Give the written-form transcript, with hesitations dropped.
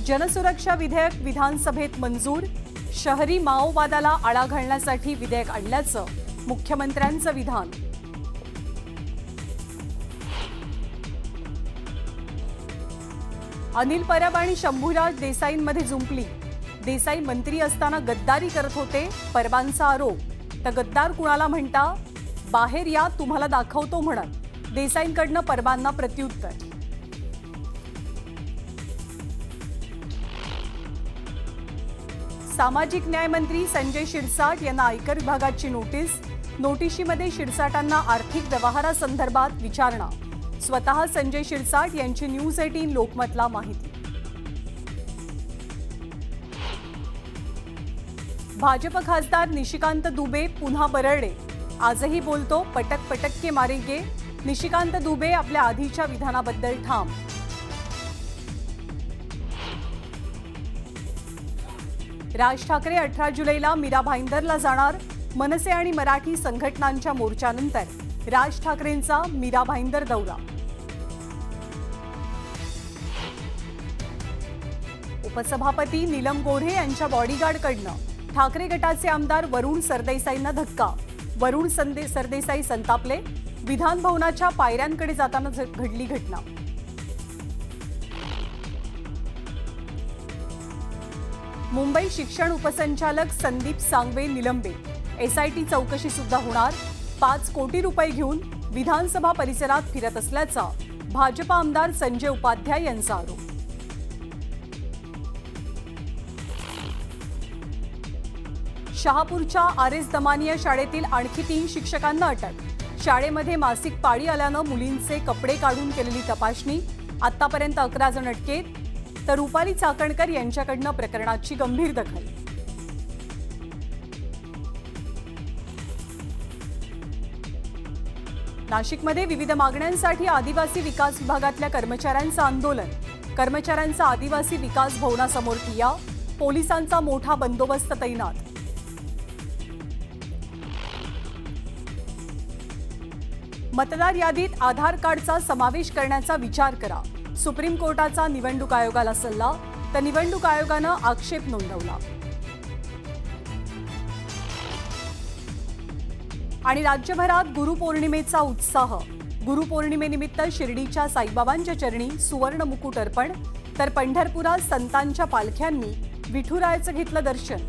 जनसुरक्षा विधेयक विधानसभेत मंजूर। शहरी माओवादाला आळा घालण्यासाठी विधेयक आणल्याचं मुख्यमंत्र्यांचं विधान। अनिल परब आणि शंभूराज देसाईंमध्ये जुंपली। देसाई मंत्री असताना गद्दारी करत होते, परबांचा आरोप। तर गद्दार कुणाला म्हणता, बाहेर या तुम्हाला दाखवतो म्हणत देसाईंकडनं परबांना प्रत्युत्तर। सामाजिक न्याय मंत्री संजय शिरसाट यांना आयकर विभागाची नोटीस। नोटिशीमध्ये शिरसाटांना आर्थिक व्यवहारासंदर्भात विचारणा। स्वतः संजय शिरसाट यांची न्यूज 18 लोकमतला माहिती। भाजप खासदार निशिकांत दुबे पुन्हा बरळले। आजही बोलतो, पटक पटक के मारेंगे। निशिकांत दुबे आपल्या आधीच्या विधानाबद्दल ठाम। राज ठाकरे 18 जुलैला मीरा भाईंदरला जाणार। मनसे आणि मराठी संघटनांच्या मोर्चानंतर राज ठाकरेंचा मीरा भाईंदर दौरा। उपसभापती नीलम गोऱ्हे यांच्या बॉडीगार्डकडनं ठाकरे गटाचे आमदार वरुण सरदेसाईंना धक्का। वरुण सरदेसाई संतापले। विधान भवनाच्या पायऱ्यांकडे जाताना घडली घटना। मुंबई शिक्षण उपसंचालक संदीप सांगवे निलंबित। एसआयटी चौकशी सुद्धा होणार। 5 कोटी रुपये घेऊन विधानसभा परिसरात फिरत असल्याचा भाजपा आमदार संजय उपाध्याय यांचा आरोप। शहापूरच्या आरएस दमानिया शाळेतील आणखी 3 शिक्षकांना अटक। शाळेमध्ये मासिक पाळी आल्यानं मुलींचे कपडे काढून केलेली तपासणी। आतापर्यंत 11 जण अटकेत, तर रुपाली चाकणकर यांच्याकडनं प्रकरणाची गंभीर दखल। नाशिकमध्ये विविध मागण्यांसाठी आदिवासी विकास विभागातल्या कर्मचाऱ्यांचं आंदोलन। कर्मचाऱ्यांचा आदिवासी विकास भवनासमोर ठिय्या। पोलिसांचा मोठा बंदोबस्त तैनात। मतदार यादीत आधार कार्डचा समावेश करण्याचा विचार करा। सुप्रीम कोर्टाचा निवडणूक आयोगाला सल्ला, तर निवडणूक आयोगानं आक्षेप नोंदवला। आणि राज्यभरात गुरुपौर्णिमेचा उत्साह। गुरुपौर्णिमेनिमित्त शिर्डीच्या साईबाबांच्या चरणी सुवर्ण मुकुट अर्पण, तर पंढरपुरात संतांच्या पालख्यांनी विठुरायाचं घेतलं दर्शन।